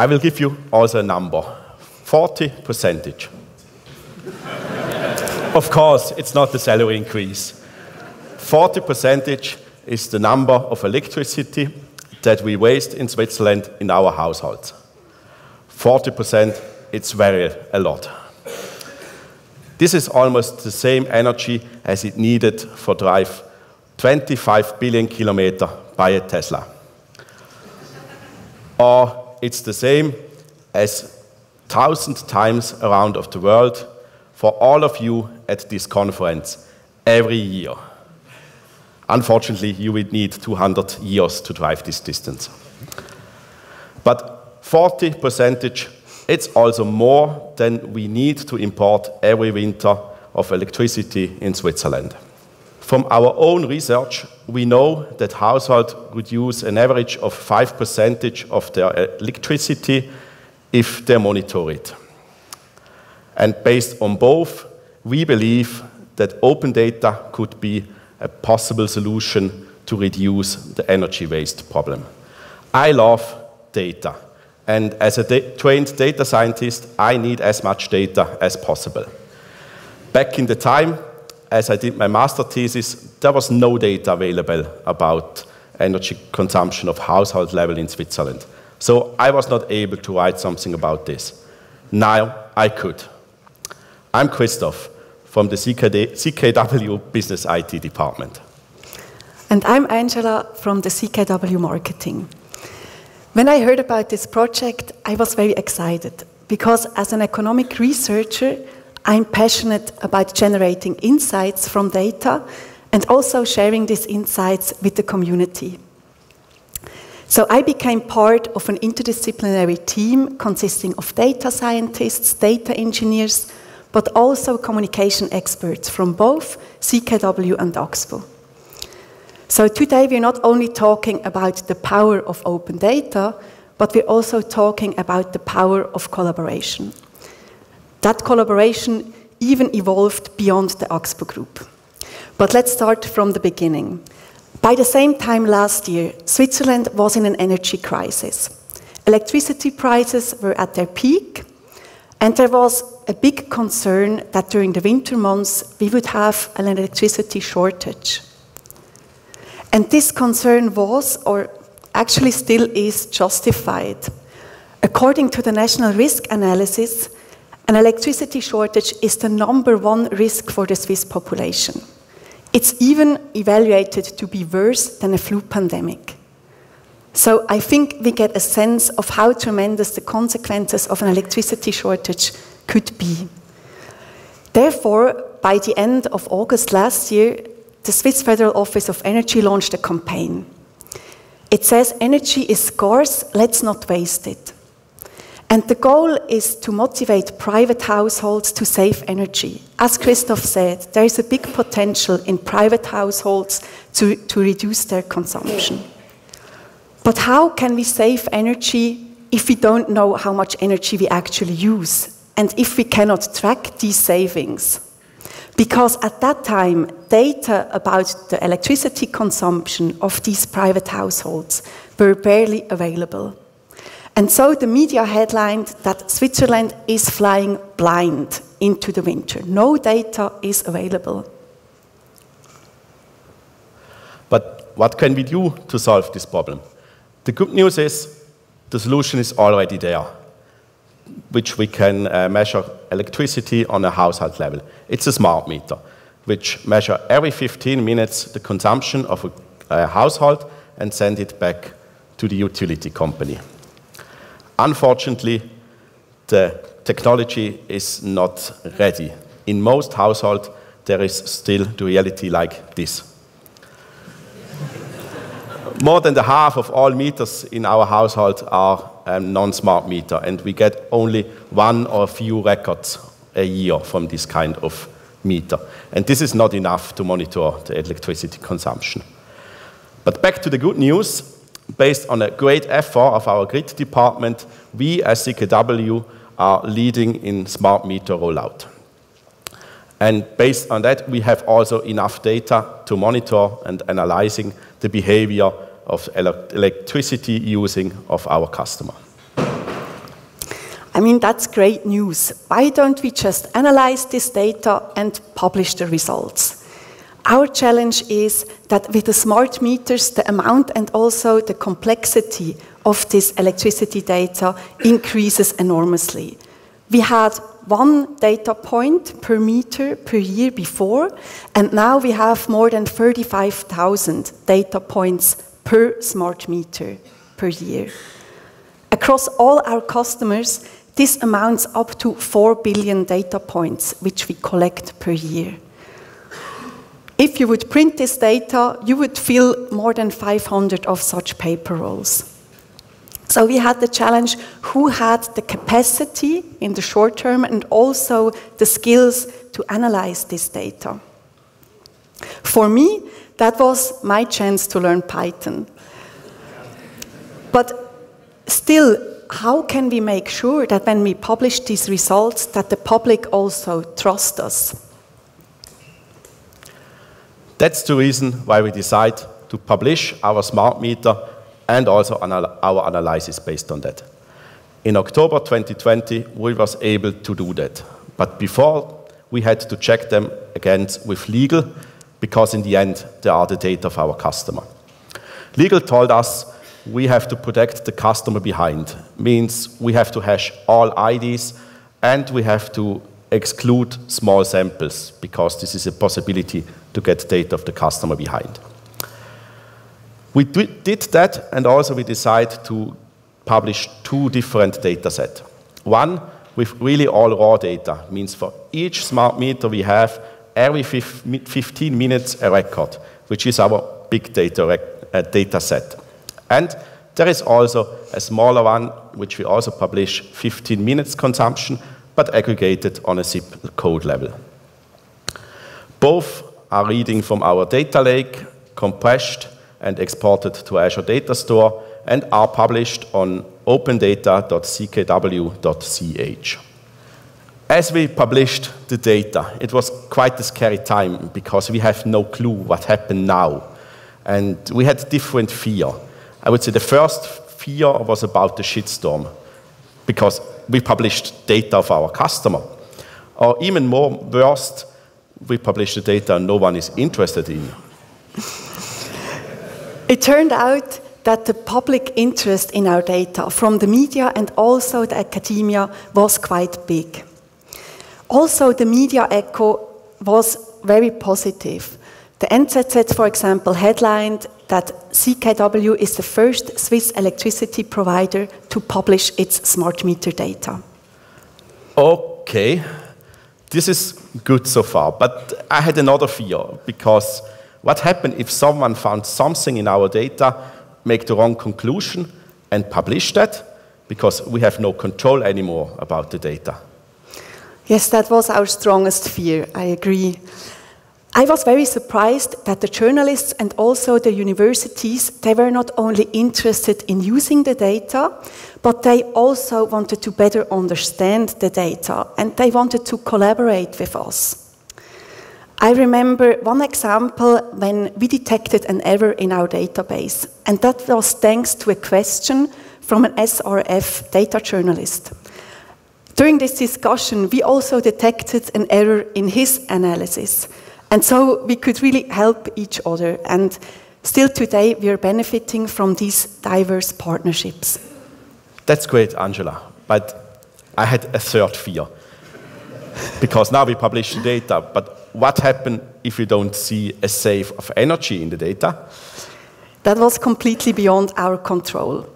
I will give you also a number, 40%. Of course, it's not the salary increase. 40% is the number of electricity that we waste in Switzerland in our households. 40%, it's very a lot. This is almost the same energy as it needed for drive 25 billion kilometers by a Tesla. Or it's the same as 1,000 times around of the world for all of you at this conference every year. Unfortunately, you would need 200 years to drive this distance. But 40%, it's also more than we need to import every winter of electricity in Switzerland. From our own research, we know that households would use an average of 5% of their electricity if they monitor it. And based on both, we believe that open data could be a possible solution to reduce the energy waste problem. I love data, and as a trained data scientist, I need as much data as possible. Back in the time, as I did my master thesis, there was no data available about energy consumption of household level in Switzerland. So I was not able to write something about this. Now I could. I'm Christoph from the CKW Business IT Department. And I'm Angela from the CKW Marketing. When I heard about this project, I was very excited because as an economic researcher, I'm passionate about generating insights from data and also sharing these insights with the community. So I became part of an interdisciplinary team consisting of data scientists, data engineers, but also communication experts from both CKW and Axpo. So today we're not only talking about the power of open data, but we're also talking about the power of collaboration. That collaboration even evolved beyond the Axpo Group. But let's start from the beginning. By the same time last year, Switzerland was in an energy crisis. Electricity prices were at their peak, and there was a big concern that during the winter months we would have an electricity shortage. And this concern was, or actually still is, justified. According to the National Risk Analysis, an electricity shortage is the #1 risk for the Swiss population. It's even evaluated to be worse than a flu pandemic. So I think we get a sense of how tremendous the consequences of an electricity shortage could be. Therefore, by the end of August last year, the Swiss Federal Office of Energy launched a campaign. It says, energy is scarce, let's not waste it. And the goal is to motivate private households to save energy. As Christoph said, there is a big potential in private households to reduce their consumption. But how can we save energy if we don't know how much energy we actually use, and if we cannot track these savings? Because at that time, data about the electricity consumption of these private households were barely available. And so the media headlined that Switzerland is flying blind into the winter. No data is available. But what can we do to solve this problem? The good news is the solution is already there, which we can measure electricity on a household level. It's a smart meter, which measures every 15 minutes the consumption of a household and send it back to the utility company. Unfortunately, the technology is not ready. In most households, there is still the reality like this. More than half of all meters in our household are non-smart meter, and we get only one or a few records a year from this kind of meter. And this is not enough to monitor the electricity consumption. But back to the good news. Based on a great effort of our grid department, we as CKW are leading in smart meter rollout. And based on that, we have also enough data to monitor and analyzing the behavior of electricity using of our customer. I mean, that's great news. Why don't we just analyze this data and publish the results? Our challenge is that with the smart meters, the amount and also the complexity of this electricity data increases enormously. We had 1 data point per meter per year before, and now we have more than 35,000 data points per smart meter per year. Across all our customers, this amounts up to 4 billion data points, which we collect per year. If you would print this data, you would fill more than 500 of such paper rolls. So we had the challenge, who had the capacity in the short term and also the skills to analyze this data. For me, that was my chance to learn Python. But still, how can we make sure that when we publish these results, that the public also trusts us? That's the reason why we decide to publish our smart meter and also our analysis based on that. In October 2020, we was able to do that. But before, we had to check them against with legal, because in the end, they are the data of our customer. Legal told us we have to protect the customer behind. Means we have to hash all IDs and we have to exclude small samples, because this is a possibility to get data of the customer behind. We did that, and also we decided to publish 2 different data sets. One with really all raw data, means for each smart meter we have every 15 minutes a record, which is our big data set. And there is also a smaller one, which we also publish 15 minutes consumption, but aggregated on a zip code level. Both are reading from our data lake, compressed and exported to Azure Data Store, and are published on opendata.ckw.ch. As we published the data, it was quite a scary time, because we have no clue what happened now. And we had different fear. I would say the first fear was about the shitstorm, because we published data of our customer. Or even more worst, we published the data no one is interested in. It turned out that the public interest in our data from the media and also the academia was quite big. Also, the media echo was very positive. The NZZ, for example, headlined that CKW is the first Swiss electricity provider to publish its smart meter data. Okay, this is good so far, but I had another fear, because what happened if someone found something in our data, make the wrong conclusion, and publish that? Because we have no control anymore about the data. Yes, that was our strongest fear, I agree. I was very surprised that the journalists and also the universities, they were not only interested in using the data, but they also wanted to better understand the data, and they wanted to collaborate with us. I remember one example when we detected an error in our database, and that was thanks to a question from an SRF data journalist. During this discussion, we also detected an error in his analysis, and so we could really help each other, and still today we are benefiting from these diverse partnerships. That's great, Angela, but I had a third fear. Because now we publish the data, but what happens if we don't see a save of energy in the data? That was completely beyond our control.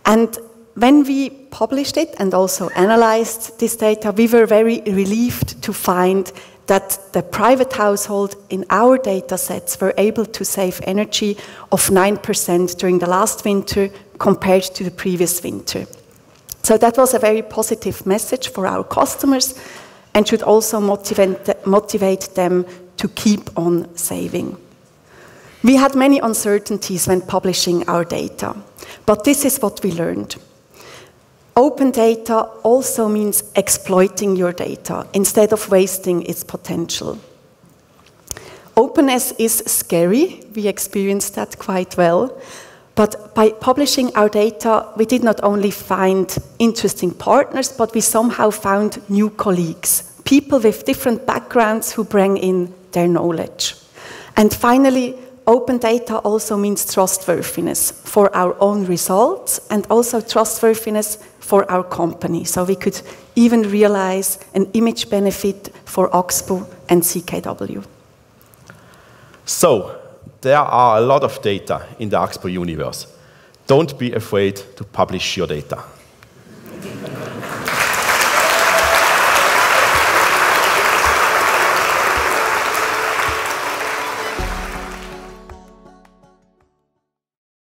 And when we published it and also analyzed this data, we were very relieved to find that the private household in our data sets were able to save energy of 9% during the last winter compared to the previous winter. So that was a very positive message for our customers and should also motivate them to keep on saving. We had many uncertainties when publishing our data, but this is what we learned. Open data also means exploiting your data instead of wasting its potential. Openness is scary, we experienced that quite well, But by publishing our data, we did not only find interesting partners, but we somehow found new colleagues, people with different backgrounds who bring in their knowledge. And finally, open data also means trustworthiness for our own results and also trustworthiness for our company. So we could even realize an image benefit for Axpo and CKW. So, there are a lot of data in the Axpo universe. Don't be afraid to publish your data.